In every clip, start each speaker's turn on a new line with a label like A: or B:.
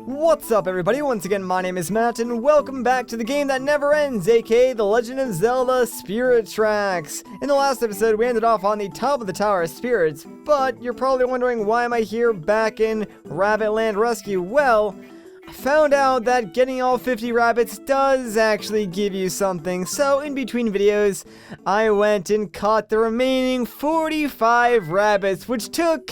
A: What's up, everybody? Once again, my name is Matt, and welcome back to the game that never ends, aka The Legend of Zelda Spirit Tracks. In the last episode, we ended off on the top of the Tower of Spirits, but you're probably wondering, why am I here back in Rabbit Land Rescue? Well, I found out that getting all 50 rabbits does actually give you something, so in between videos, I went and caught the remaining 45 rabbits, which took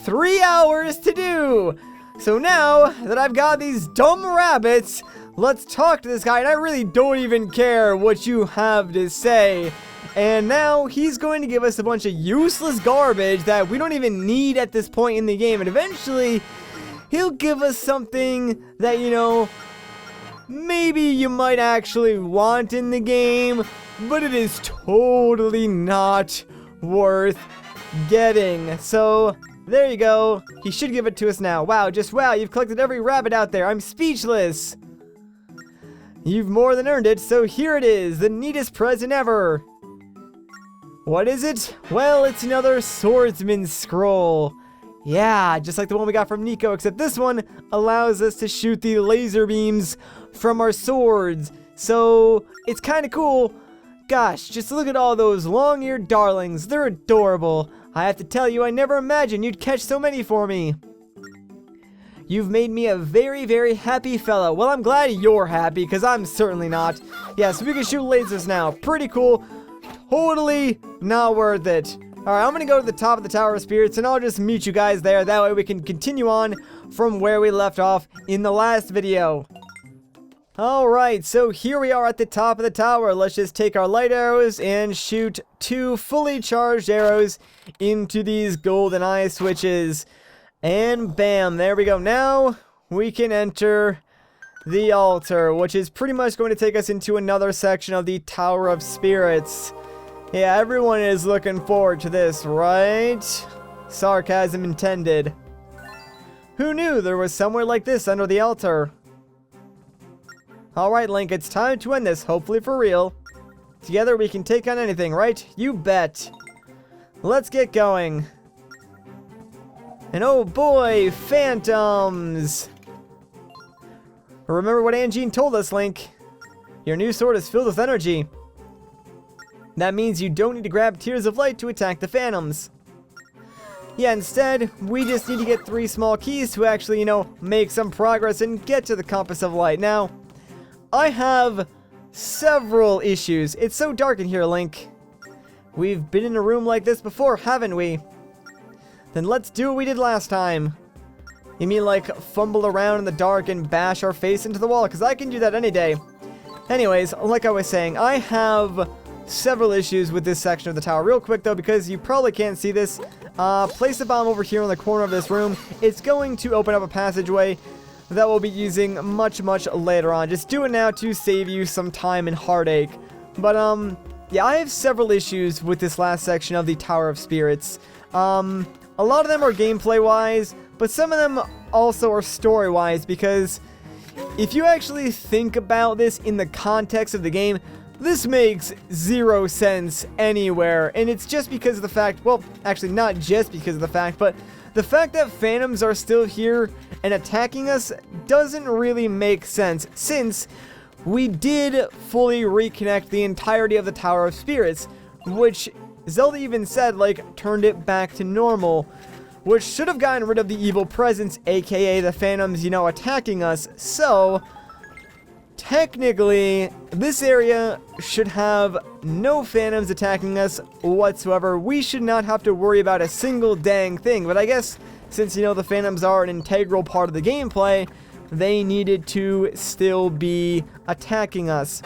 A: 3 hours to do. So now that I've got these dumb rabbits, let's talk to this guy, and I really don't even care what you have to say. And now he's going to give us a bunch of useless garbage that we don't even need at this point in the game, and eventually he'll give us something that, you know, maybe you might actually want in the game, but it is totally not worth getting. So there you go. He should give it to us now. Wow, just wow, you've collected every rabbit out there. I'm speechless. You've more than earned it, so here it is, the neatest present ever. What is it? Well, it's another swordsman's scroll. Yeah, just like the one we got from Nico, except this one allows us to shoot the laser beams from our swords. So it's kind of cool. Gosh, just look at all those long-eared darlings. They're adorable. I have to tell you, I never imagined you'd catch so many for me. You've made me a very, very happy fellow. Well, I'm glad you're happy, because I'm certainly not. Yeah, so we can shoot lasers now. Pretty cool. Totally not worth it. Alright, I'm going to go to the top of the Tower of Spirits, and I'll just meet you guys there. That way we can continue on from where we left off in the last video. Alright, so here we are at the top of the tower. Let's just take our light arrows and shoot 2 fully charged arrows into these golden eye switches. And bam, there we go. Now we can enter the altar, which is pretty much going to take us into another section of the Tower of Spirits. Yeah, everyone is looking forward to this, right? Sarcasm intended. Who knew there was somewhere like this under the altar? Alright, Link, it's time to end this, hopefully for real. Together we can take on anything, right? You bet. Let's get going. And oh boy, phantoms! Remember what Angine told us, Link. Your new sword is filled with energy. That means you don't need to grab Tears of Light to attack the phantoms. Yeah, instead, we just need to get 3 small keys to actually, you know, make some progress and get to the Compass of Light. Now, I have several issues. It's so dark in here, Link. We've been in a room like this before, haven't we? Then let's do what we did last time. You mean like fumble around in the dark and bash our face into the wall? Because I can do that any day. Anyways, like I was saying, I have several issues with this section of the tower. Real quick though, because you probably can't see this, place a bomb over here in the corner of this room. It's going to open up a passageway that we'll be using much later on. Just do it now to save you some time and heartache. But yeah, I have several issues with this last section of the Tower of Spirits. A lot of them are gameplay wise, but some of them also are story wise, because if you actually think about this in the context of the game, this makes 0 sense anywhere. And it's just because of the fact, well, actually not just because of the fact, but the fact that phantoms are still here and attacking us doesn't really make sense, since we did fully reconnect the entirety of the Tower of Spirits, which Zelda even said, like, turned it back to normal, which should have gotten rid of the evil presence, aka the phantoms, you know, attacking us. So technically, this area should have no phantoms attacking us whatsoever. We should not have to worry about a single dang thing. But I guess, since, you know, the phantoms are an integral part of the gameplay, they needed to still be attacking us.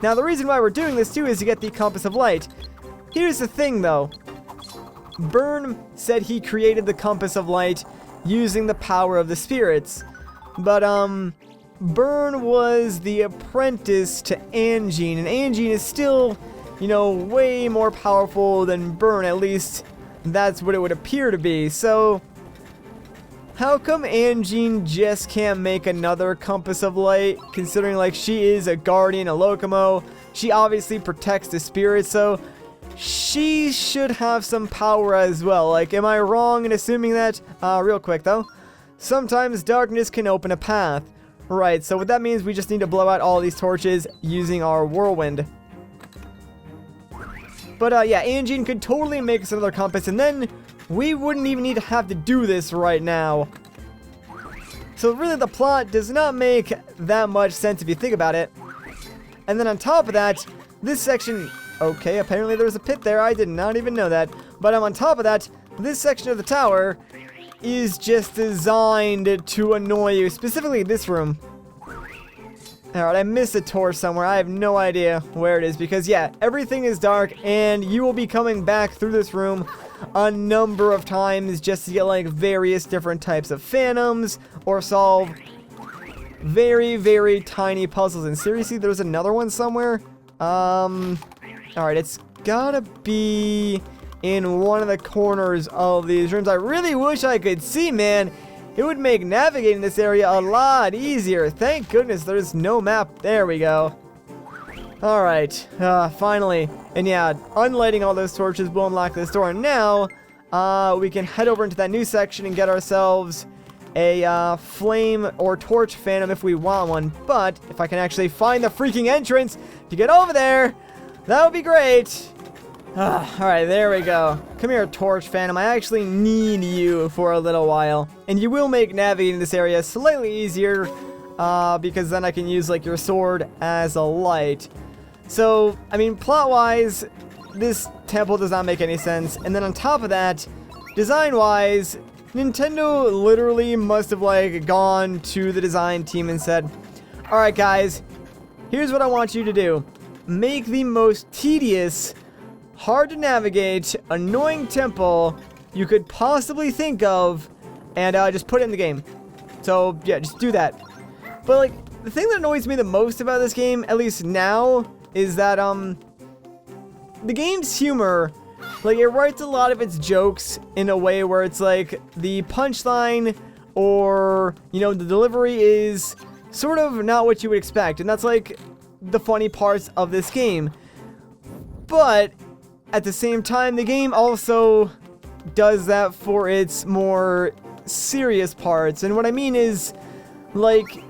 A: Now, the reason why we're doing this, too, is to get the Compass of Light. Here's the thing, though. Byrne said he created the Compass of Light using the power of the spirits. But, Byrne was the apprentice to Angine, and Angine is still, you know, way more powerful than Byrne. At least that's what it would appear to be. So how come Angine just can't make another Compass of Light, considering, like, she is a guardian, a Locomo? She obviously protects the spirits, so she should have some power as well. Like, am I wrong in assuming that? Real quick though. sometimes darkness can open a path. Right, so what that means, we just need to blow out all these torches using our whirlwind. But yeah, Anjean could totally make us another compass, and then we wouldn't even need to have to do this right now. So really the plot does not make that much sense if you think about it. And then on top of that, this section... Okay, apparently there was a pit there. I did not even know that. But on top of that, this section of the tower is just designed to annoy you. Specifically this room. Alright, I missed a torch somewhere. I have no idea where it is. Because, yeah, everything is dark. And you will be coming back through this room a number of times just to get, like, various different types of phantoms. Or solve very, very tiny puzzles. And seriously, there's another one somewhere? Alright, it's gotta be in one of the corners of these rooms. I really wish I could see, man. It would make navigating this area a lot easier. Thank goodness there's no map. There we go. Alright, finally. And yeah, unlighting all those torches will unlock this door. And now, we can head over into that new section and get ourselves a flame or torch phantom if we want one. But if I can actually find the freaking entrance to get over there, that would be great. Alright, there we go. Come here, torch phantom. I actually need you for a little while. And you will make navigating this area slightly easier, because then I can use, like, your sword as a light. So, I mean, plot-wise, this temple does not make any sense. And then on top of that, design-wise, Nintendo literally must have, like, gone to the design team and said, alright guys, here's what I want you to do. Make the most tedious, hard to navigate, annoying temple you could possibly think of, and just put it in the game. So, yeah, just do that. But, like, the thing that annoys me the most about this game, at least now, is that, the game's humor, like, it writes a lot of its jokes in a way where it's like the punchline or, you know, the delivery is sort of not what you would expect. And that's like the funny parts of this game. But at the same time, the game also does that for its more serious parts. And what I mean is, like,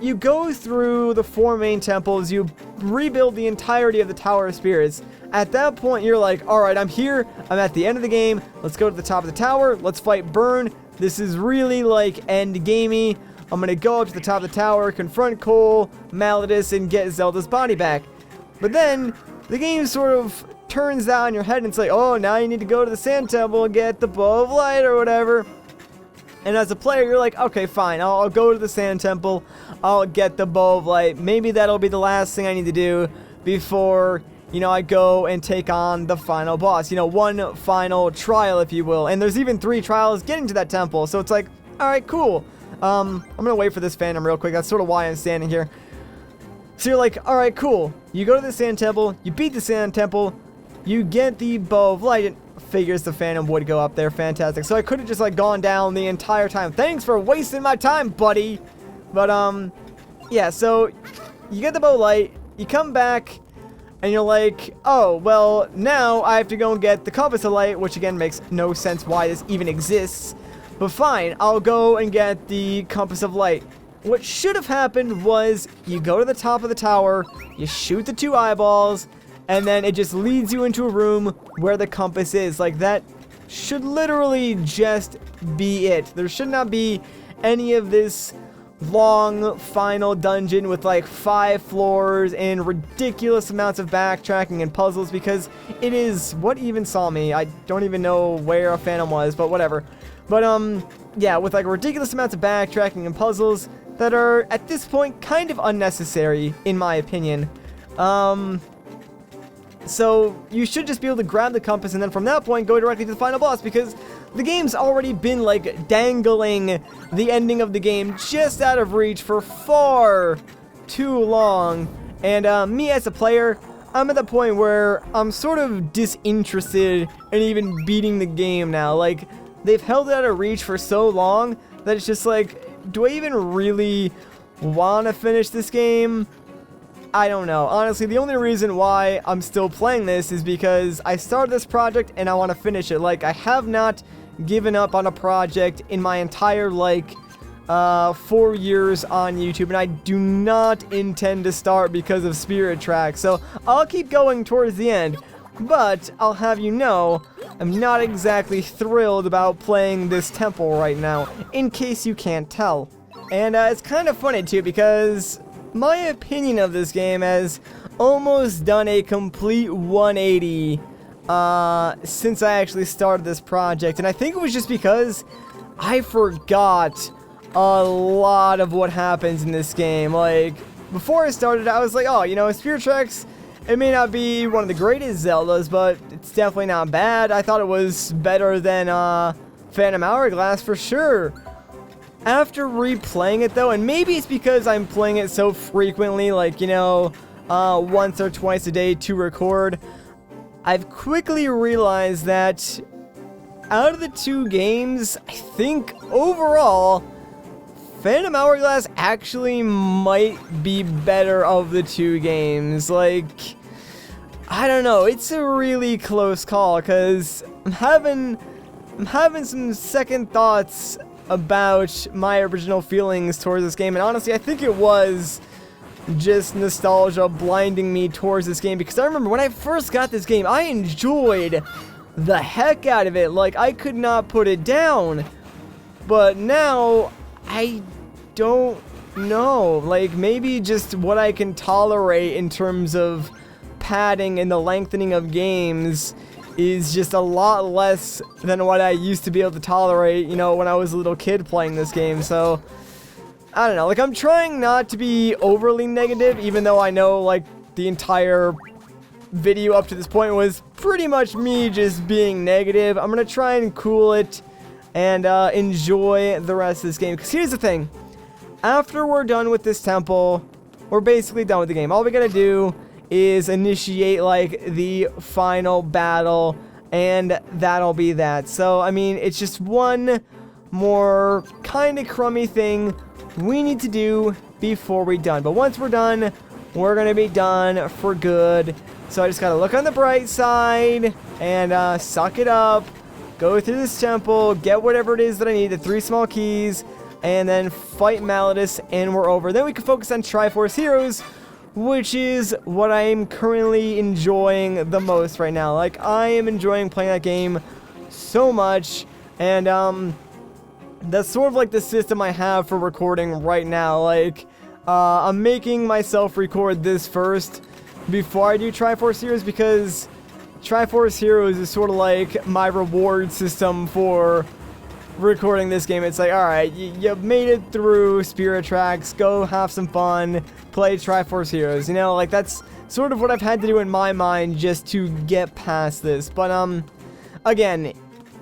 A: you go through the 4 main temples, you rebuild the entirety of the Tower of Spirits. At that point, you're like, alright, I'm here, I'm at the end of the game, let's go to the top of the tower, let's fight Burn. This is really, like, end gamey. I'm gonna go up to the top of the tower, confront Cole, Malladus, and get Zelda's body back. But then, the game sort of turns that on your head, and it's like, oh, now you need to go to the Sand Temple and get the Bow of Light or whatever. And as a player, you're like, okay, fine, I'll go to the Sand Temple, I'll get the Bow of Light. Maybe that'll be the last thing I need to do before, you know, I go and take on the final boss. You know, one final trial, if you will. And there's even 3 trials getting to that temple. So it's like, alright, cool. I'm gonna wait for this Phantom real quick. That's sort of why I'm standing here. So you're like, alright, cool. You go to the Sand Temple, you beat the Sand Temple, you get the Bow of Light. It figures the Phantom would go up there. Fantastic. So I could have just, like, gone down the entire time. Thanks for wasting my time, buddy. But, yeah, so you get the Bow of Light, you come back, and you're like, oh, well, now I have to go and get the Compass of Light, which again makes no sense why this even exists. But fine, I'll go and get the Compass of Light. What should have happened was you go to the top of the tower, you shoot the 2 eyeballs, and then it just leads you into a room where the compass is. Like, that should literally just be it. There should not be any of this long final dungeon with like 5 floors and ridiculous amounts of backtracking and puzzles, because it is what even saw me. I don't even know where a Phantom was, but whatever. But yeah, with like ridiculous amounts of backtracking and puzzles that are at this point kind of unnecessary in my opinion. So you should just be able to grab the compass and then from that point go directly to the final boss, because the game's already been like dangling the ending of the game just out of reach for far too long. And me as a player, I'm at the point where I'm sort of disinterested in even beating the game now. Like, they've held it out of reach for so long that it's just like, do I even really want to finish this game? I don't know. Honestly, the only reason why I'm still playing this is because I started this project and I want to finish it. Like, I have not given up on a project in my entire, like, 4 years on YouTube, and I do not intend to start because of Spirit Tracks, so I'll keep going towards the end, but I'll have you know, I'm not exactly thrilled about playing this temple right now, in case you can't tell. And it's kind of funny too, because my opinion of this game has almost done a complete 180 since I actually started this project, and I think it was just because I forgot a lot of what happens in this game. Like, before I started, I was like, oh, you know, Spirit Tracks, it may not be one of the greatest Zeldas, but it's definitely not bad. I thought it was better than Phantom Hourglass for sure. After replaying it though, and maybe it's because I'm playing it so frequently, like, you know, once or twice a day to record, I've quickly realized that out of the two games, I think overall, Phantom Hourglass actually might be better of the two games. Like, I don't know, it's a really close call, because I'm having some second thoughts about my original feelings towards this game, and honestly, I think it was just nostalgia blinding me towards this game, because I remember when I first got this game, I enjoyed the heck out of it. Like, I could not put it down, but now I don't know, like, maybe just what I can tolerate in terms of padding and the lengthening of games is just a lot less than what I used to be able to tolerate, you know, when I was a little kid playing this game. So I don't know, like, I'm trying not to be overly negative, even though I know, like, the entire video up to this point was pretty much me just being negative. I'm gonna try and cool it and enjoy the rest of this game, because here's the thing. After we're done with this temple, we're basically done with the game. All we gotta do is initiate, like, the final battle, and that'll be that. So, I mean, it's just one more kind of crummy thing we need to do before we're done. But once we're done, we're gonna be done for good. So I just gotta look on the bright side and suck it up, go through this temple, get whatever it is that I need, the 3 small keys, and then fight Malladus, and we're over. Then we can focus on Triforce Heroes, which is what I'm currently enjoying the most right now. Like, I am enjoying playing that game so much, and that's sort of like the system I have for recording right now. Like, I'm making myself record this first before I do Triforce Heroes, because Triforce Heroes is sort of like my reward system for recording this game. It's like, alright, you made it through Spirit Tracks, go have some fun, play Triforce Heroes, you know, like, that's sort of what I've had to do in my mind just to get past this. But again,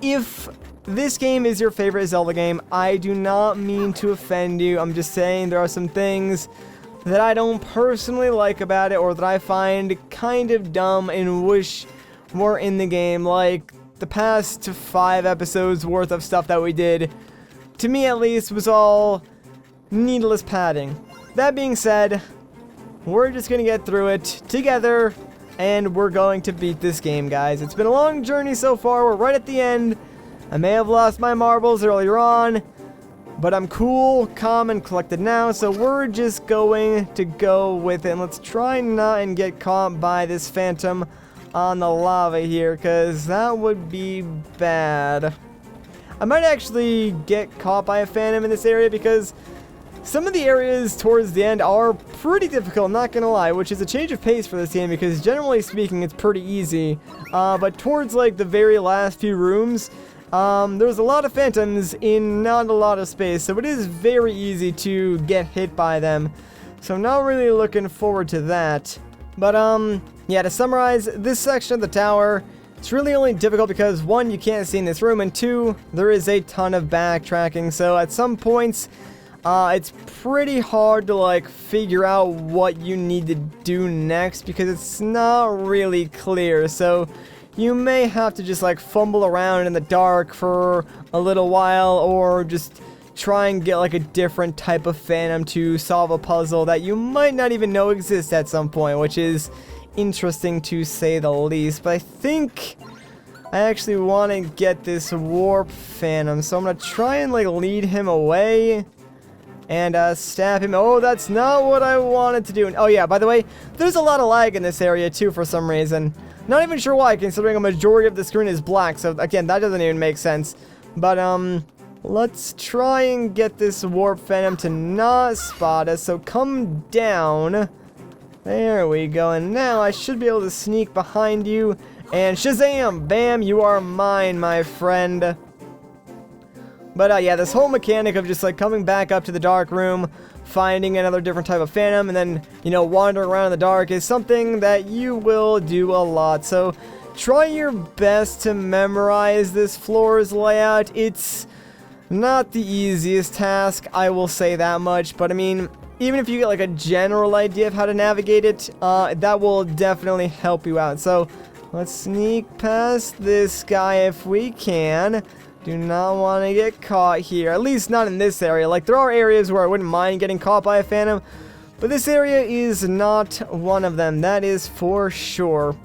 A: if this game is your favorite Zelda game, I do not mean to offend you. I'm just saying there are some things that I don't personally like about it, or that I find kind of dumb and wish were in the game, like the past 5 episodes worth of stuff that we did, to me at least, was all needless padding. That being said, we're just gonna get through it together, and we're going to beat this game, guys. It's been a long journey so far. We're right at the end. I may have lost my marbles earlier on, but I'm cool, calm, and collected now, so we're just going to go with it. And let's try not and get caught by this phantom on the lava here, because that would be bad. I might actually get caught by a phantom in this area, because some of the areas towards the end are pretty difficult, not gonna lie, which is a change of pace for this game, because generally speaking it's pretty easy, but towards, like, the very last few rooms, there's a lot of phantoms in not a lot of space, so it is very easy to get hit by them. So I'm not really looking forward to that. But yeah, to summarize, this section of the tower, it's really only difficult because 1, you can't see in this room, and 2, there is a ton of backtracking. So at some points, it's pretty hard to, like, figure out what you need to do next, because it's not really clear. So you may have to just, like, fumble around in the dark for a little while, or just try and get, like, a different type of phantom to solve a puzzle that you might not even know exists at some point, which is interesting to say the least. But I think I actually want to get this warp phantom, so I'm going to try and like lead him away and stab him. Oh, that's not what I wanted to do. Oh yeah, by the way, there's a lot of lag in this area too for some reason. Not even sure why, considering a majority of the screen is black, so again, that doesn't even make sense. But let's try and get this warp phantom to not spot us, so come down. There we go, and now I should be able to sneak behind you, and shazam! Bam, you are mine, my friend. But yeah, this whole mechanic of just like coming back up to the dark room, finding another different type of phantom, and then, you know, wandering around in the dark is something that you will do a lot. So try your best to memorize this floor's layout. It's not the easiest task, I will say that much, but I mean, even if you get like a general idea of how to navigate it, that will definitely help you out. So let's sneak past this guy if we can. Do not want to get caught here, at least not in this area. Like, there are areas where I wouldn't mind getting caught by a phantom, but this area is not one of them, that is for sure.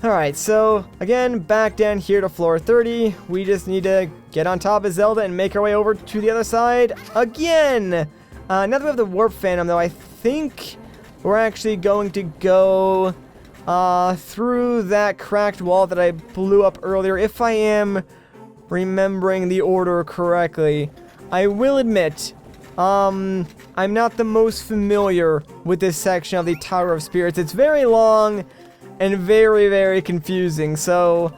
A: Alright, so again, back down here to floor 30. We just need to get on top of Zelda and make our way over to the other side again. Now that we have the warp phantom, though, I think we're actually going to go through that cracked wall that I blew up earlier, if I am remembering the order correctly. I will admit, I'm not the most familiar with this section of the Tower of Spirits. It's very long and very, very confusing, so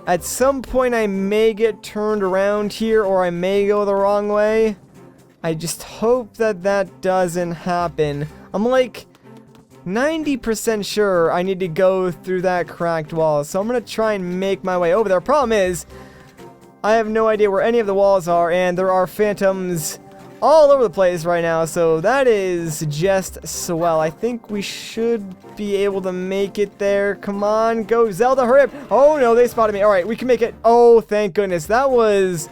A: at some point I may get turned around here, or I may go the wrong way. I just hope that that doesn't happen. I'm like 90% sure I need to go through that cracked wall, so I'm gonna try and make my way over there. Problem is, I have no idea where any of the walls are, and there are phantoms all over the place right now, so that is just swell. I think we should be able to make it there. Come on, go Zelda, hurry up. Oh no, they spotted me. Alright, we can make it. Oh, thank goodness. That was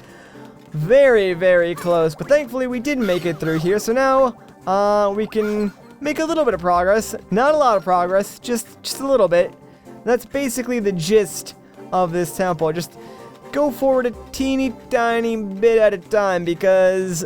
A: very, very close, but thankfully we did make it through here, so now we can make a little bit of progress. Not a lot of progress, just a little bit. That's basically the gist of this temple. Just go forward a teeny tiny bit at a time, because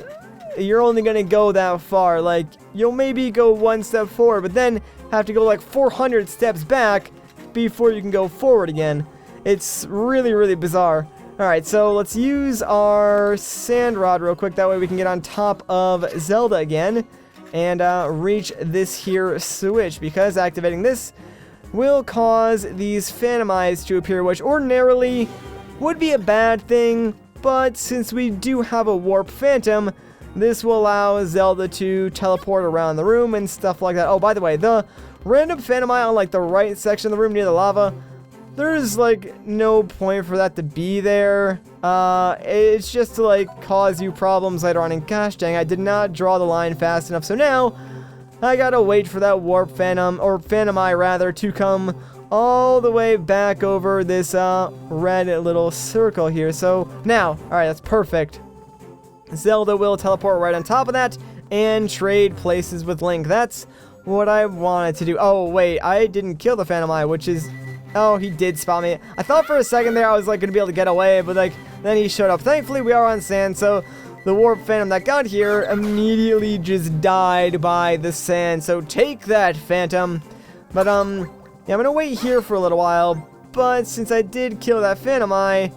A: you're only gonna go that far. Like, you'll maybe go one step forward, but then have to go like 400 steps back before you can go forward again. It's really, really bizarre. Alright, so let's use our sand rod real quick, that way we can get on top of Zelda again and reach this here switch, because activating this will cause these phantom eyes to appear, which ordinarily would be a bad thing, but since we do have a warp phantom, this will allow Zelda to teleport around the room and stuff like that. Oh, by the way, the random phantom eye on like the right section of the room near the lava, there's like no point for that to be there. It's just to like cause you problems later on, and gosh dang, I did not draw the line fast enough, so now I gotta wait for that warp phantom, or phantom eye rather, to come all the way back over this red little circle here. So now, alright, that's perfect. Zelda will teleport right on top of that and trade places with Link. That's what I wanted to do. Oh wait, I didn't kill the phantom eye, which is... Oh, he did spot me. I thought for a second there I was like gonna be able to get away, but like then he showed up. Thankfully we are on sand, so the warp phantom that got here immediately just died by the sand. So take that, phantom. But yeah, I'm gonna wait here for a little while, but since I did kill that phantom eye,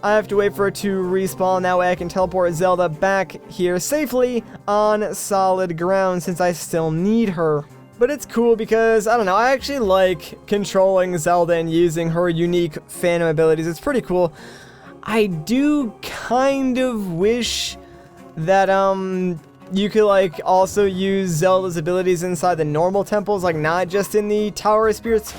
A: I have to wait for it to respawn. That way I can teleport Zelda back here safely on solid ground, since I still need her. But it's cool because, I don't know, I actually like controlling Zelda and using her unique phantom abilities. It's pretty cool. I do kind of wish that you could like also use Zelda's abilities inside the normal temples, like not just in the Tower of Spirits.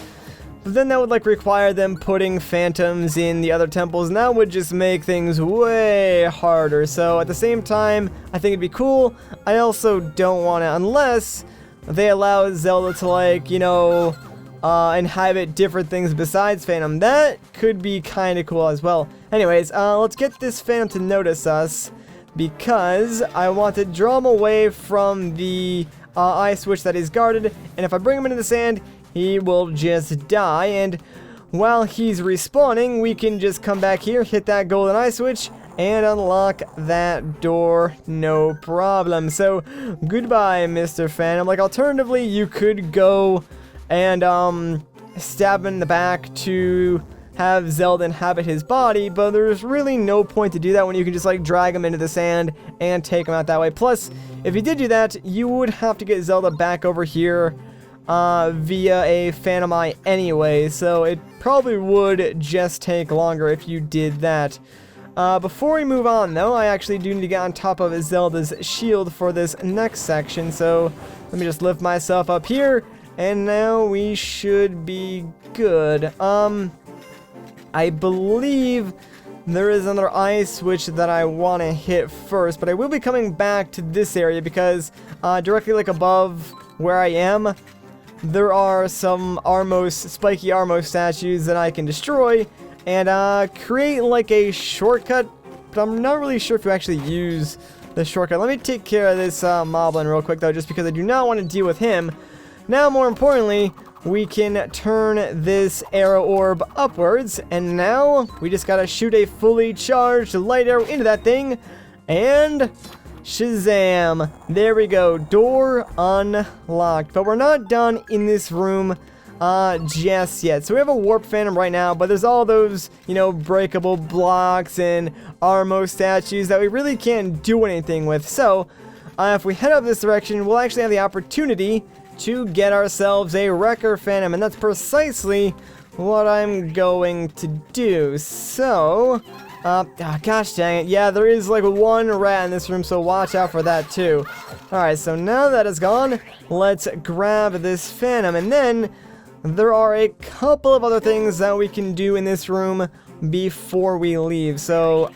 A: But then that would like require them putting phantoms in the other temples, and that would just make things way harder. So at the same time, I think it'd be cool. I also don't want to, unless they allow Zelda to like, you know, inhabit different things besides phantom. That could be kind of cool as well. Anyways, let's get this phantom to notice us, because I want to draw him away from the eye switch that is guarded, and if I bring him into the sand, he will just die. And while he's respawning, we can just come back here, hit that golden eye switch, and unlock that door, no problem. So, goodbye, Mr. Phantom. Like, alternatively, you could go and, stab him in the back to have Zelda inhabit his body, but there's really no point to do that when you can just, like, drag him into the sand and take him out that way. Plus, if you did do that, you would have to get Zelda back over here, via a Phantom Eye anyway, so it probably would just take longer if you did that. Before we move on, though, I actually do need to get on top of Zelda's shield for this next section, so let me just lift myself up here, and now we should be good. I believe there is another eye switch that I want to hit first, but I will be coming back to this area because, directly, like, above where I am, there are some spiky Armos statues that I can destroy, and create like a shortcut, but I'm not really sure if you actually use the shortcut. Let me take care of this moblin real quick though, just because I do not want to deal with him. Now, more importantly, we can turn this arrow orb upwards, and now we just gotta shoot a fully charged light arrow into that thing, and Shazam! There we go, door unlocked. But we're not done in this room just yet. So we have a warp phantom right now, but there's all those, you know, breakable blocks and Armo statues that we really can't do anything with. So if we head up this direction, we'll actually have the opportunity to get ourselves a wrecker phantom, and that's precisely what I'm going to do. So gosh dang it, yeah, there is like one rat in this room, so watch out for that too. Alright, so now that is gone, let's grab this phantom, and then there are a couple of other things that we can do in this room before we leave. So,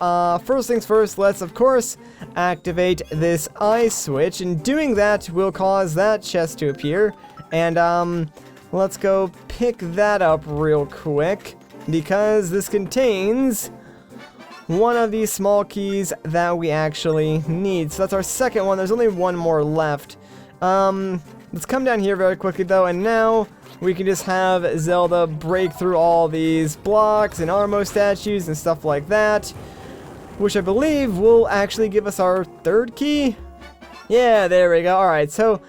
A: first things first, let's of course activate this eye switch, and doing that will cause that chest to appear, and let's go pick that up real quick, because this contains one of these small keys that we actually need. So that's our second one. There's only one more left. Let's come down here very quickly though, and now we can just have Zelda break through all these blocks and Armo statues and stuff like that, which I believe will actually give us our third key. Yeah, there we go. Alright, so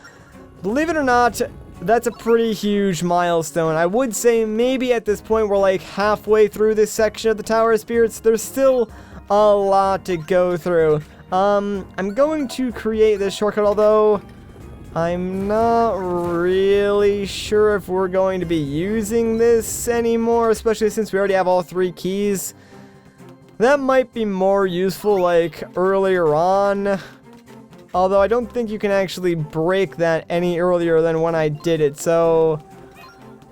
A: believe it or not, that's a pretty huge milestone. I would say maybe at this point we're like halfway through this section of the Tower of Spirits. There's still a lot to go through. I'm going to create this shortcut, although I'm not really sure if we're going to be using this anymore, especially since we already have all three keys. That might be more useful like earlier on. Although I don't think you can actually break that any earlier than when I did it, so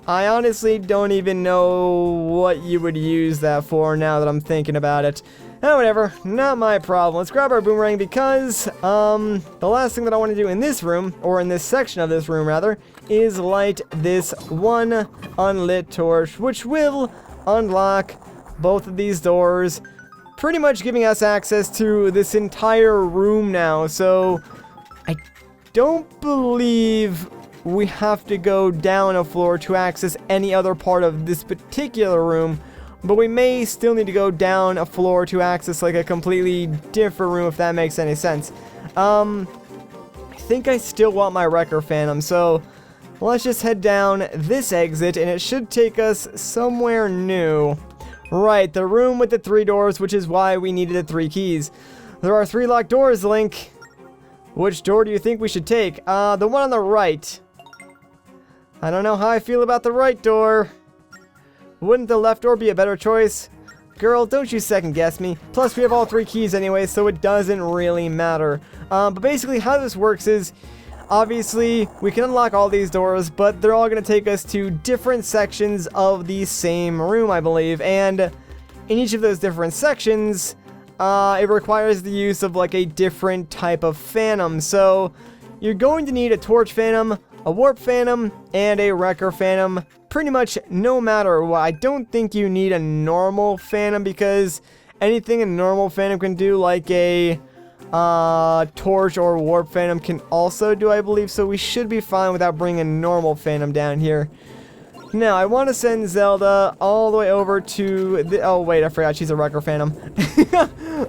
A: I honestly don't even know what you would use that for now that I'm thinking about it. Whatever, not my problem. Let's grab our boomerang because the last thing that I want to do in this room, or in this section of this room rather, is light this one unlit torch, which will unlock both of these doors, pretty much giving us access to this entire room now. So I don't believe we have to go down a floor to access any other part of this particular room, but we may still need to go down a floor to access like a completely different room, if that makes any sense. I think I still want my wrecker phantom, so let's just head down this exit, and it should take us somewhere new. Right, the room with the 3 doors, which is why we needed the 3 keys. There are 3 locked doors, Link. Which door do you think we should take? The one on the right. I don't know how I feel about the right door. Wouldn't the left door be a better choice? Girl, don't you second guess me. Plus, we have all 3 keys anyway, so it doesn't really matter. But basically, how this works is, obviously, we can unlock all these doors, but they're all going to take us to different sections of the same room, I believe. And in each of those different sections, it requires the use of like a different type of phantom. So you're going to need a torch phantom, a warp phantom, and a wrecker phantom, pretty much no matter what. I don't think you need a normal phantom, because anything a normal phantom can do, like a torch or warp phantom, can also do, I believe. So we should be fine without bringing a normal phantom down here. Now, I want to send Zelda all the way over to the... Oh, wait, I forgot she's a Wrecker Phantom.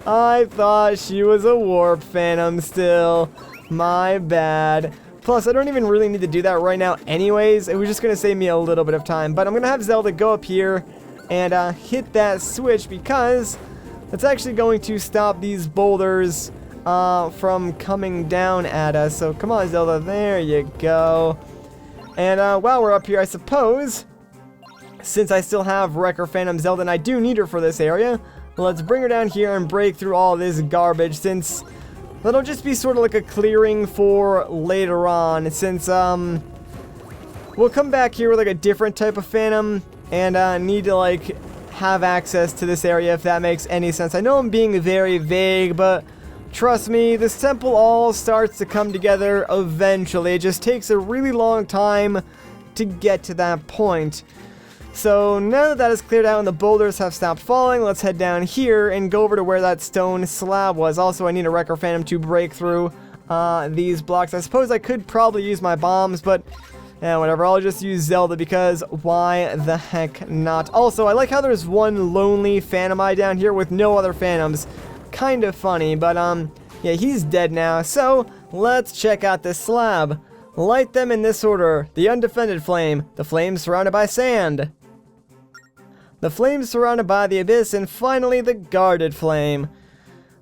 A: I thought she was a Warp Phantom still. My bad. Plus, I don't even really need to do that right now anyways. It was just going to save me a little bit of time. But I'm going to have Zelda go up here and hit that switch because that's actually going to stop these boulders from coming down at us. So come on, Zelda. There you go. And while we're up here, I suppose, since I still have Wrecker Phantom Zelda and I do need her for this area, let's bring her down here and break through all this garbage, since that'll just be sort of like a clearing for later on, since we'll come back here with like a different type of Phantom and need to like have access to this area, if that makes any sense. I know I'm being very vague, but trust me, this temple all starts to come together eventually. It just takes a really long time to get to that point. So now that that is cleared out and the boulders have stopped falling, let's head down here and go over to where that stone slab was. Also, I need a Wrecker Phantom to break through these blocks. I suppose I could probably use my bombs, but whatever. I'll just use Zelda because why the heck not? Also, I like how there's one lonely Phantom Eye down here with no other Phantoms. Kind of funny, but yeah, he's dead now. So let's check out this slab. Light them in this order: the undefended flame, the flame surrounded by sand, the flame surrounded by the abyss, and finally the guarded flame.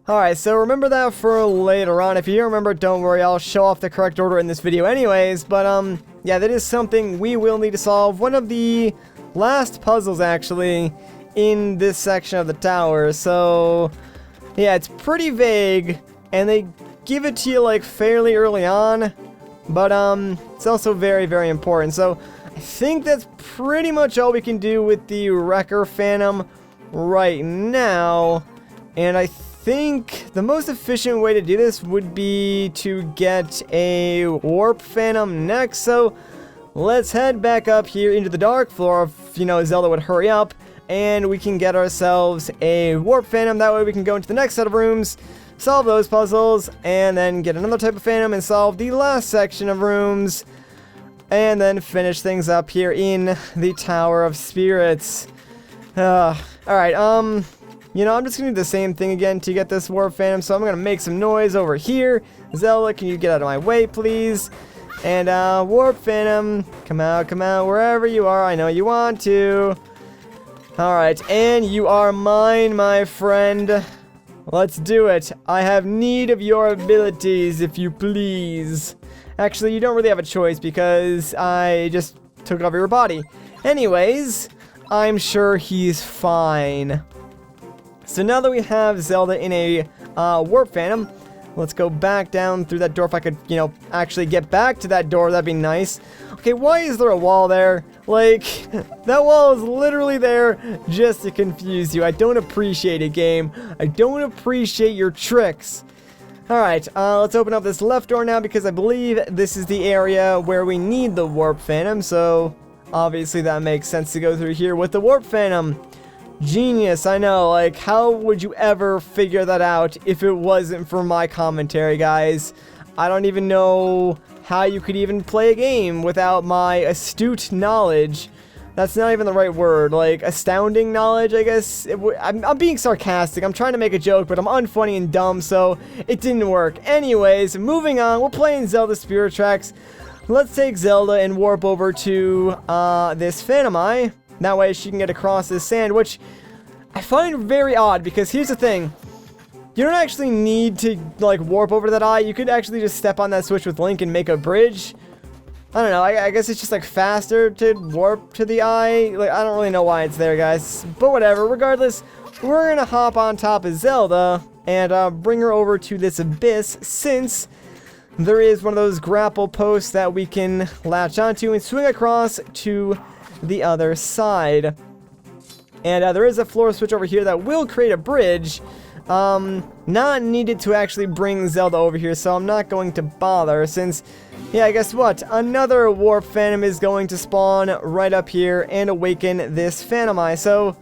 A: Alright, so remember that for later on. If you don't remember, don't worry, I'll show off the correct order in this video anyways. But yeah, that is something we will need to solve. One of the last puzzles actually in this section of the tower. So yeah, it's pretty vague, and they give it to you like fairly early on, but it's also very, very important. So I think that's pretty much all we can do with the Wrecker Phantom right now, and I think the most efficient way to do this would be to get a Warp Phantom next. So let's head back up here into the dark floor if, you know, Zelda would hurry up, and we can get ourselves a Warp Phantom. That way we can go into the next set of rooms, solve those puzzles, and then get another type of Phantom and solve the last section of rooms, and then finish things up here in the Tower of Spirits. Alright, you know, I'm just gonna do the same thing again to get this Warp Phantom, so I'm gonna make some noise over here. Zelda, can you get out of my way, please? And, Warp Phantom, come out, wherever you are. I know you want to. Alright, and you are mine, my friend. Let's do it. I have need of your abilities, if you please. Actually, you don't really have a choice because I just took over your body. Anyways, I'm sure he's fine. So now that we have Zelda in a Warp Phantom, let's go back down through that door. If I could, you know, actually get back to that door, that'd be nice. Okay, why is there a wall there? Like, that wall is literally there just to confuse you. I don't appreciate it, game. I don't appreciate your tricks. Alright, let's open up this left door now because I believe this is the area where we need the Warp Phantom. So, obviously that makes sense to go through here with the Warp Phantom. Genius, I know. Like, how would you ever figure that out if it wasn't for my commentary, guys? I don't even know how you could even play a game without my astute knowledge. That's not even the right word. Like, astounding knowledge, I guess. I'm being sarcastic. I'm trying to make a joke, but I'm unfunny and dumb, so it didn't work. Anyways, moving on. We're playing Zelda Spirit Tracks. Let's take Zelda and warp over to this Phantom Eye. That way she can get across this sand, which I find very odd, because here's the thing. You don't actually need to, like, warp over to that eye. You could actually just step on that switch with Link and make a bridge. I don't know. I guess it's just, like, faster to warp to the eye. Like, I don't really know why it's there, guys. But whatever. Regardless, we're gonna hop on top of Zelda and bring her over to this abyss, since there is one of those grapple posts that we can latch onto and swing across to the other side. And there is a floor switch over here that will create a bridge. Not needed to actually bring Zelda over here, so I'm not going to bother, since, yeah, guess what? Another Warp Phantom is going to spawn right up here and awaken this Phantom Eye. So,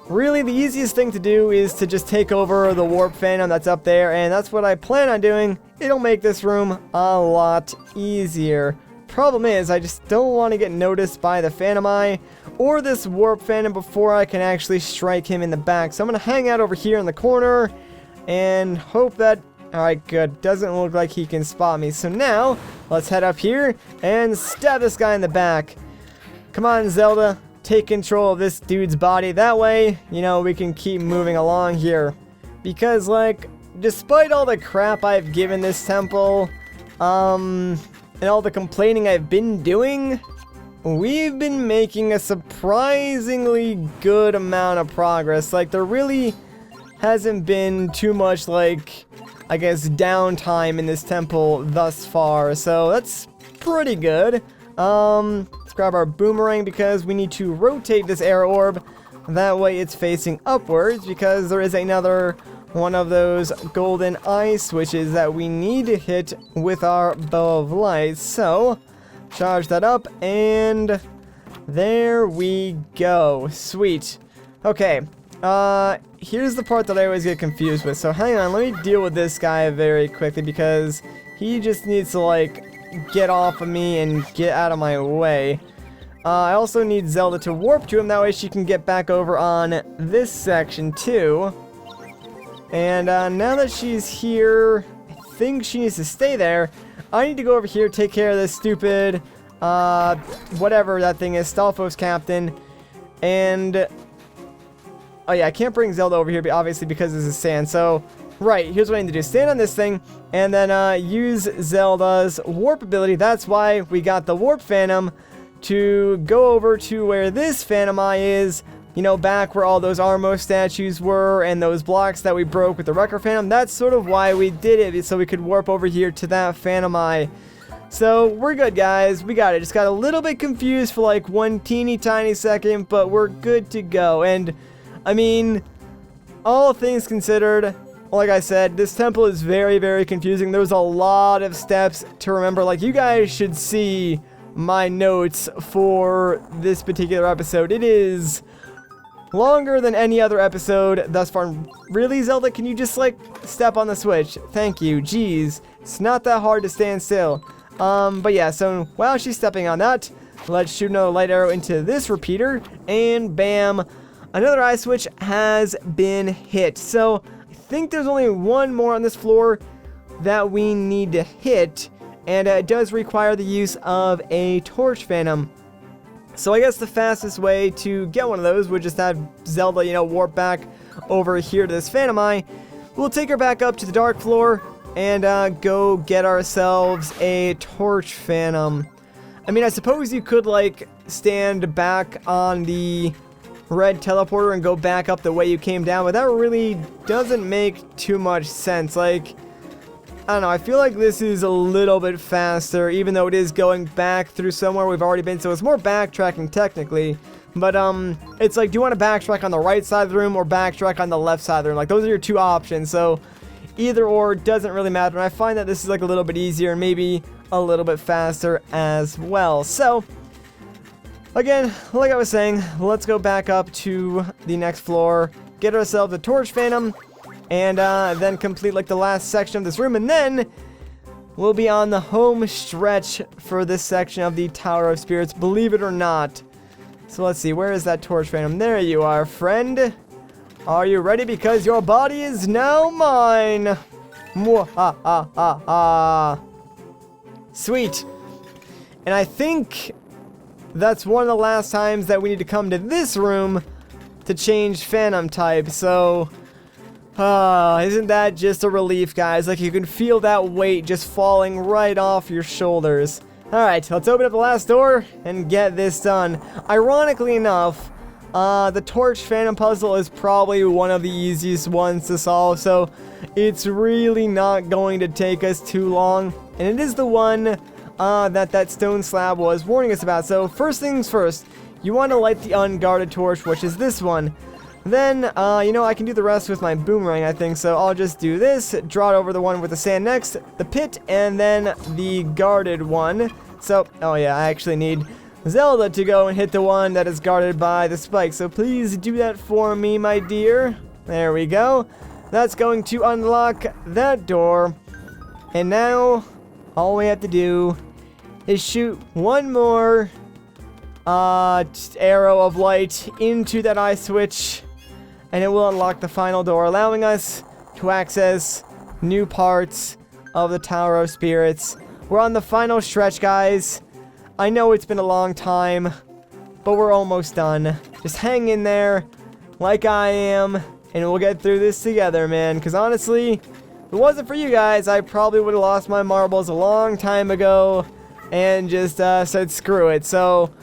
A: really, the easiest thing to do is to just take over the Warp Phantom that's up there, and that's what I plan on doing. It'll make this room a lot easier. problem is, I just don't want to get noticed by the Phantom Eye or this Warp Phantom before I can actually strike him in the back. So I'm going to hang out over here in the corner and hope that... Alright, good. Doesn't look like he can spot me. So now, let's head up here and stab this guy in the back. Come on, Zelda. Take control of this dude's body. That way, you know, we can keep moving along here. Because, like, despite all the crap I've given this temple, and all the complaining I've been doing, we've been making a surprisingly good amount of progress. Like, there really hasn't been too much, like, I guess, downtime in this temple thus far. So that's pretty good. Let's grab our boomerang because we need to rotate this air orb. That way it's facing upwards because there is another one of those golden eye switches that we need to hit with our bow of light. So, charge that up and there we go. Sweet. Okay. Here's the part that I always get confused with. So hang on, let me deal with this guy very quickly because he just needs to, like, get off of me and get out of my way. I also need Zelda to warp to him, that way she can get back over on this section too. And now that she's here, I think she needs to stay there. I need to go over here, take care of this stupid, whatever that thing is, Stalfos Captain. And, oh yeah, I can't bring Zelda over here, obviously, because this is sand. So, right, here's what I need to do. Stand on this thing, and then use Zelda's warp ability. That's why we got the Warp Phantom to go over to where this Phantom Eye is. You know, back where all those Armo statues were and those blocks that we broke with the Wrecker Phantom. That's sort of why we did it, so we could warp over here to that Phantom Eye. So, we're good, guys. We got it. Just got a little bit confused for like one teeny tiny second, but we're good to go. And, I mean, all things considered, like I said, this temple is very, very confusing. There's a lot of steps to remember. Like, you guys should see my notes for this particular episode. It is longer than any other episode thus far. Really, Zelda? Can you just, like, step on the switch? Thank you. Jeez. It's not that hard to stand still. But yeah, so while she's stepping on that, let's shoot another light arrow into this repeater, and bam, another eye switch has been hit. So I think there's only one more on this floor that we need to hit, and it does require the use of a torch phantom. So I guess the fastest way to get one of those would just have Zelda, you know, warp back over here to this Phantom Eye. We'll take her back up to the dark floor and go get ourselves a torch phantom. I mean, I suppose you could, like, stand back on the red teleporter and go back up the way you came down, but that really doesn't make too much sense. Like, I don't know, I feel like this is a little bit faster, even though it is going back through somewhere we've already been, so it's more backtracking technically. But, it's like, do you want to backtrack on the right side of the room or backtrack on the left side of the room? Like, those are your two options, so either or doesn't really matter, and I find that this is, like, a little bit easier and maybe a little bit faster as well. So, again, like I was saying, let's go back up to the next floor, get ourselves a torch phantom, and then complete, like, the last section of this room, and then we'll be on the home stretch for this section of the Tower of Spirits, believe it or not. So let's see, where is that torch phantom? There you are, friend. Are you ready? Because your body is now mine. Mwahahaha. Sweet. And I think that's one of the last times that we need to come to this room to change phantom type. So, isn't that just a relief, guys? Like, you can feel that weight just falling right off your shoulders. Alright, let's open up the last door and get this done. Ironically enough, the torch phantom puzzle is probably one of the easiest ones to solve, so it's really not going to take us too long. And it is the one that stone slab was warning us about. So first things first, you want to light the unguarded torch, which is this one. Then, you know, I can do the rest with my boomerang, I think, so I'll just do this, draw it over the one with the sand next, the pit, and then the guarded one. So, oh yeah, I actually need Zelda to go and hit the one that is guarded by the spike, so please do that for me, my dear. There we go. That's going to unlock that door. And now, all we have to do is shoot one more arrow of light into that eye switch, and it will unlock the final door, allowing us to access new parts of the Tower of Spirits. We're on the final stretch, guys. I know it's been a long time, but we're almost done. Just hang in there like I am, and we'll get through this together, man. Because honestly, if it wasn't for you guys, I probably would have lost my marbles a long time ago and just said screw it. So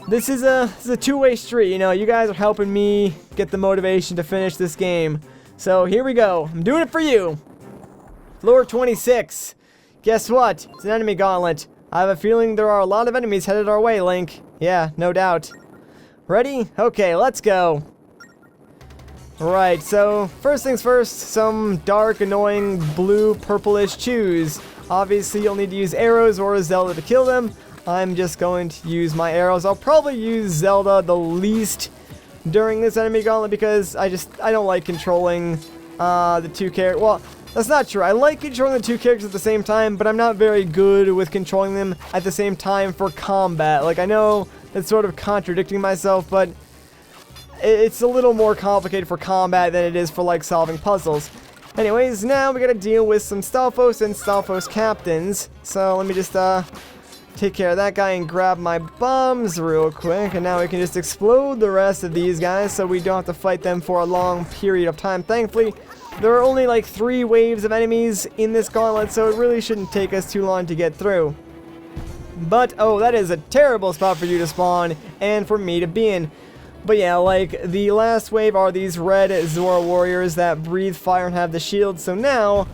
A: this is a two-way street. You know, you guys are helping me get the motivation to finish this game. So here we go. I'm doing it for you. Floor 26. Guess what? It's an enemy gauntlet. I have a feeling there are a lot of enemies headed our way, Link. Yeah, no doubt. Ready? Okay, let's go. Right, so first things first, some dark, annoying, blue, purplish chews. Obviously, you'll need to use arrows or Zelda to kill them. I'm just going to use my arrows. I'll probably use Zelda the least during this enemy gauntlet because I don't like controlling the two characters. Well, that's not true. I like controlling the two characters at the same time, but I'm not very good with controlling them at the same time for combat. Like, I know it's sort of contradicting myself, but it's a little more complicated for combat than it is for, like, solving puzzles. Anyways, now we gotta deal with some Stalfos and Stalfos captains. So let me just take care of that guy and grab my bombs real quick. And now we can just explode the rest of these guys so we don't have to fight them for a long period of time. Thankfully, there are only like 3 waves of enemies in this gauntlet, so it really shouldn't take us too long to get through. But, oh, that is a terrible spot for you to spawn and for me to be in. But yeah, like, the last wave are these red Zora warriors that breathe fire and have the shield. So now,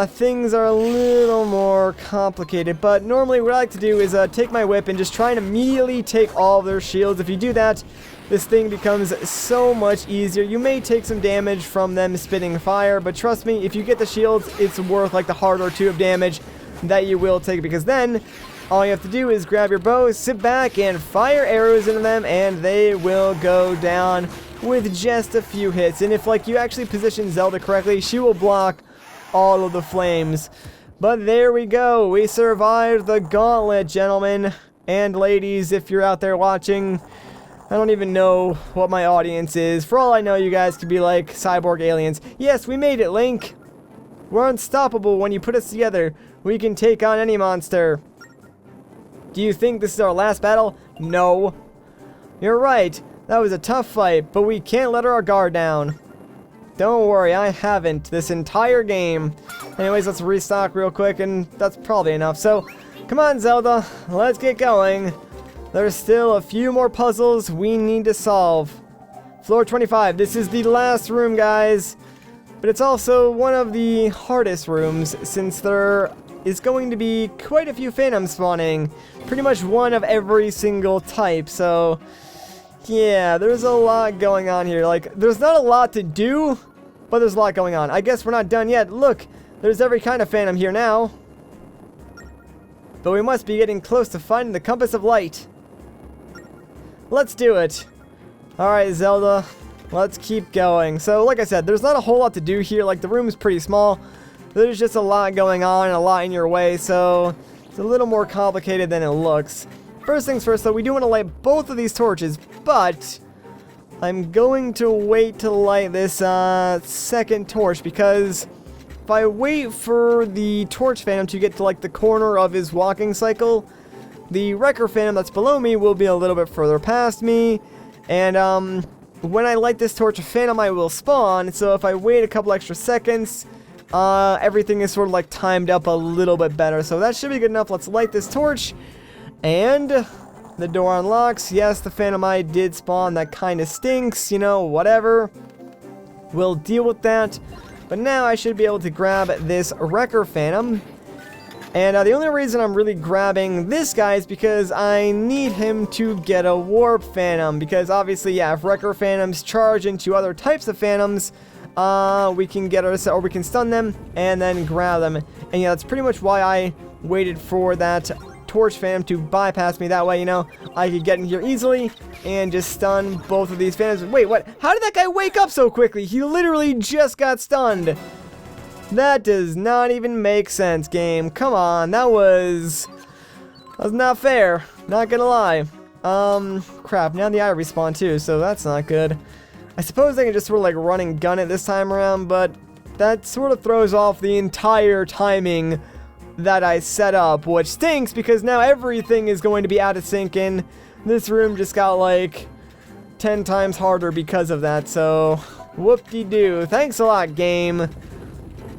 A: things are a little more complicated. But normally what I like to do is take my whip and just try and immediately take all of their shields. If you do that, this thing becomes so much easier. You may take some damage from them spitting fire, but trust me, if you get the shields, it's worth like the heart or 2 of damage that you will take, because then all you have to do is grab your bow, sit back, and fire arrows into them, and they will go down with just a few hits. And if, like, you actually position Zelda correctly, she will block all of the flames. But there we go. We survived the gauntlet, gentlemen and ladies, if you're out there watching. I don't even know what my audience is. For all I know, you guys could be like cyborg aliens. Yes, we made it, Link. We're unstoppable when you put us together. We can take on any monster. Do you think this is our last battle? No. You're right. That was a tough fight, but we can't let our guard down. Don't worry, I haven't this entire game. Anyways, let's restock real quick, and that's probably enough. So, come on, Zelda. Let's get going. There's still a few more puzzles we need to solve. Floor 25. This is the last room, guys. But it's also one of the hardest rooms, since there is going to be quite a few phantoms spawning. Pretty much one of every single type, so yeah, there's a lot going on here. Like, there's not a lot to do, but there's a lot going on. I guess we're not done yet. Look, there's every kind of phantom here now. But we must be getting close to finding the compass of light. Let's do it. Alright, Zelda. Let's keep going. So, like I said, there's not a whole lot to do here. Like, the room is pretty small. There's just a lot going on and a lot in your way, so it's a little more complicated than it looks. First things first, though, we do want to light both of these torches, but I'm going to wait to light this second torch, because if I wait for the torch phantom to get to, like, the corner of his walking cycle, the wrecker phantom that's below me will be a little bit further past me, and when I light this torch, a phantom I will spawn. So if I wait a couple extra seconds, everything is sort of like timed up a little bit better. So that should be good enough. Let's light this torch, and the door unlocks. Yes, the phantom eye did spawn. That kind of stinks, you know, whatever. We'll deal with that. But now I should be able to grab this wrecker phantom. And the only reason I'm really grabbing this guy is because I need him to get a warp phantom. Because obviously, yeah, if wrecker phantoms charge into other types of phantoms, we can get ourselves, or we can stun them and then grab them. And yeah, that's pretty much why I waited for that torch phantom to bypass me. That way, you know, I could get in here easily and just stun both of these phantoms. Wait, what? How did that guy wake up so quickly? He literally just got stunned. That does not even make sense, game. Come on, that was That's not fair. Not gonna lie. Crap, now the eye respawn too, so that's not good. I suppose I can just sort of like run and gun it this time around, but that sort of throws off the entire timing that I set up, which stinks because now everything is going to be out of sync and this room just got like 10 times harder because of that, so whoop-de-doo. Thanks a lot, game.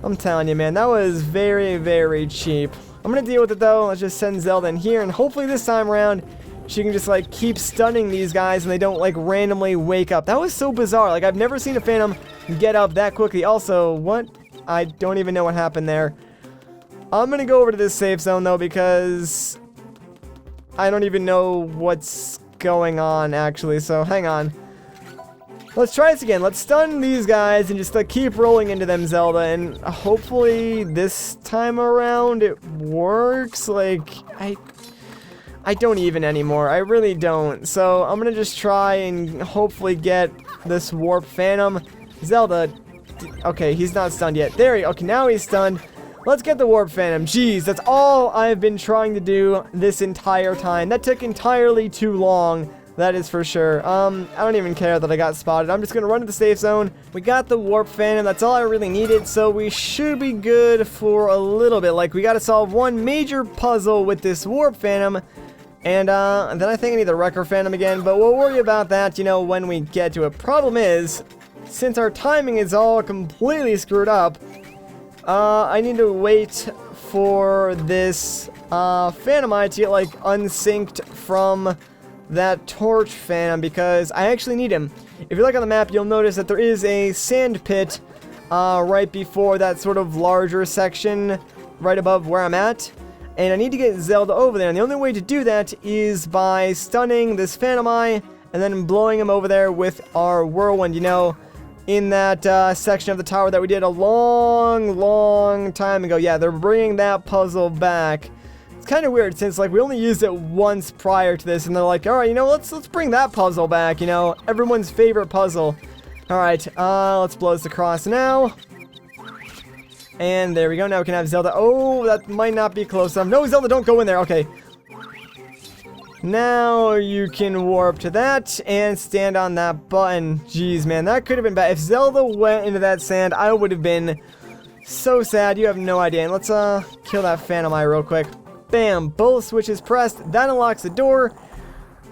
A: I'm telling you, man, that was very, very cheap. I'm gonna deal with it though. Let's just send Zelda in here and hopefully this time around she can just like keep stunning these guys and they don't like randomly wake up. That was so bizarre. Like I've never seen a Phantom get up that quickly. Also, what? I don't even know what happened there. I'm gonna go over to this safe zone though because I don't even know what's going on actually, so hang on. Let's try this again. Let's stun these guys and just like keep rolling into them, Zelda, and hopefully this time around it works. Like I don't even anymore. I really don't. So I'm gonna just try and hopefully get this warp Phantom. Zelda, okay, he's not stunned yet. There he, okay, now he's stunned. Let's get the warp Phantom. Jeez, that's all I've been trying to do this entire time. That took entirely too long. That is for sure. I don't even care that I got spotted. I'm just gonna run to the safe zone. We got the warp Phantom. That's all I really needed. So we should be good for a little bit. Like we gotta solve one major puzzle with this warp Phantom. And then I think I need the Wrecker Phantom again, but we'll worry about that, you know, when we get to it. Problem is, since our timing is all completely screwed up, I need to wait for this Phantom Eye to get, like, unsynced from that Torch Phantom, because I actually need him. If you look on the map, you'll notice that there is a sand pit right before that sort of larger section right above where I'm at. And I need to get Zelda over there, and the only way to do that is by stunning this Phantom Eye and then blowing him over there with our Whirlwind, you know, in that section of the tower that we did a long time ago. Yeah, they're bringing that puzzle back. It's kind of weird since, like, we only used it once prior to this, and they're like, alright, you know, let's bring that puzzle back, you know, everyone's favorite puzzle. Alright, let's blow this across now. And there we go. Now we can have Zelda. Oh, that might not be close enough. No, Zelda, don't go in there. Okay. Now you can warp to that and stand on that button. Jeez, man, that could have been bad. If Zelda went into that sand, I would have been so sad. You have no idea. And let's kill that Phantom Eye real quick. Bam. Both switches pressed. That unlocks the door.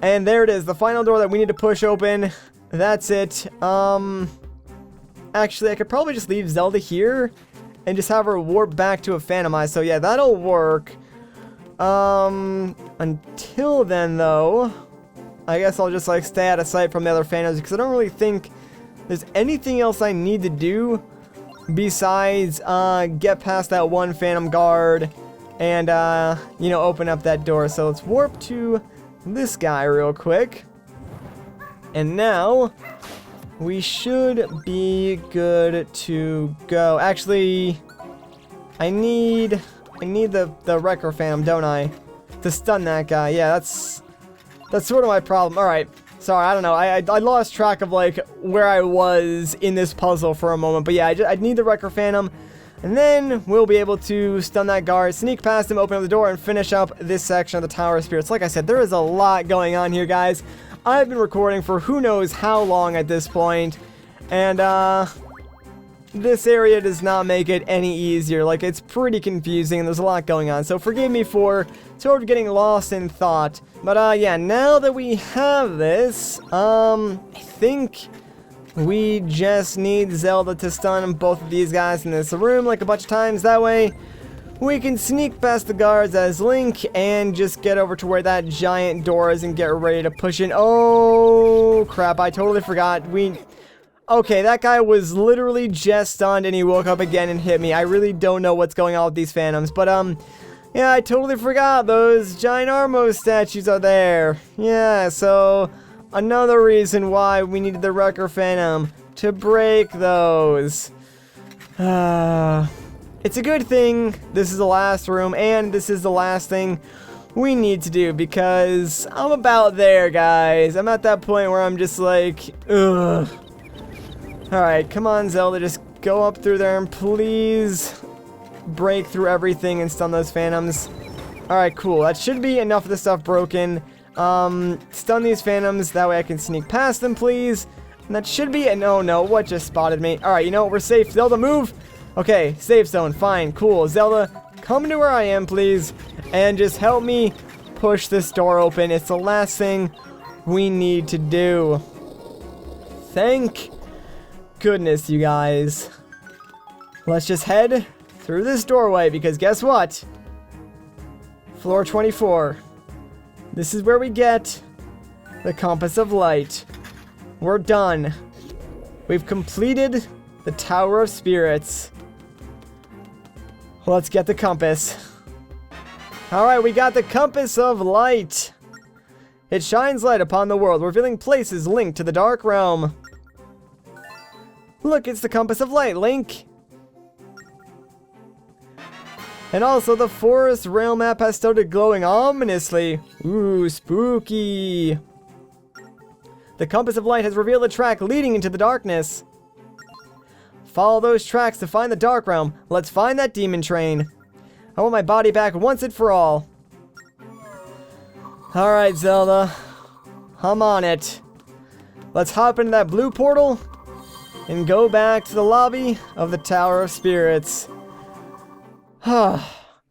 A: And there it is. The final door that we need to push open. That's it. Actually, I could probably just leave Zelda here and just have her warp back to a Phantom Eye. So yeah, that'll work. Until then though, I guess I'll just like stay out of sight from the other Phantoms because I don't really think there's anything else I need to do besides get past that one Phantom guard and you know, open up that door. So let's warp to this guy real quick. And now we should be good to go. Actually, I need the Wrecker Phantom, don't I? To stun that guy. Yeah, that's sort of my problem. Alright. Sorry, I don't know. I lost track of, like, where I was in this puzzle for a moment. But yeah, I need the Wrecker Phantom. And then we'll be able to stun that guard, sneak past him, open up the door, and finish up this section of the Tower of Spirits. Like I said, there is a lot going on here, guys. I've been recording for who knows how long at this point, and this area does not make it any easier. Like, it's pretty confusing and there's a lot going on, so forgive me for sort of getting lost in thought. But yeah, now that we have this, I think we just need Zelda to stun both of these guys in this room like a bunch of times. That way we can sneak past the guards as Link and just get over to where that giant door is and get ready to push in. Oh, crap. I totally forgot. Okay, that guy was literally just stunned and he woke up again and hit me. I really don't know what's going on with these Phantoms. But, yeah, I totally forgot. Those giant Armos statues are there. Yeah, so another reason why we needed the Wrecker Phantom to break those. It's a good thing this is the last room, and this is the last thing we need to do, because I'm about there, guys. I'm at that point where I'm just like, ugh. Alright, come on, Zelda, just go up through there and please break through everything and stun those Phantoms. Alright, cool. That should be enough of this stuff broken. Stun these phantoms. That way I can sneak past them, please. And that should be... No, what just spotted me? Alright, you know what? We're safe. Zelda, move! Okay, safe zone. Fine, cool. Zelda, come to where I am, please. And just help me push this door open. It's the last thing we need to do. Thank goodness, you guys. Let's just head through this doorway, because guess what? Floor 24. This is where we get the Compass of Light. We're done. We've completed the Tower of Spirits. Let's get the compass. Alright, we got the Compass of Light. It shines light upon the world, revealing places linked to the Dark Realm. Look, it's the Compass of Light, Link. And also, the Forest Rail map has started glowing ominously. Ooh, spooky. The Compass of Light has revealed a track leading into the darkness. Follow those tracks to find the Dark Realm. Let's find that demon train. I want my body back once and for all. Alright, Zelda. I'm on it. Let's hop into that blue portal and go back to the lobby of the Tower of Spirits. I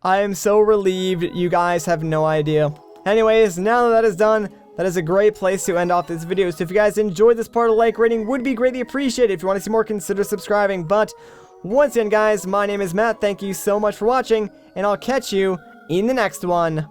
A: am so relieved, you guys have no idea. Anyways, now that that is done, that is a great place to end off this video. So if you guys enjoyed this part, a like rating would be greatly appreciated. If you want to see more, consider subscribing. But once again, guys, my name is Matt. Thank you so much for watching, and I'll catch you in the next one.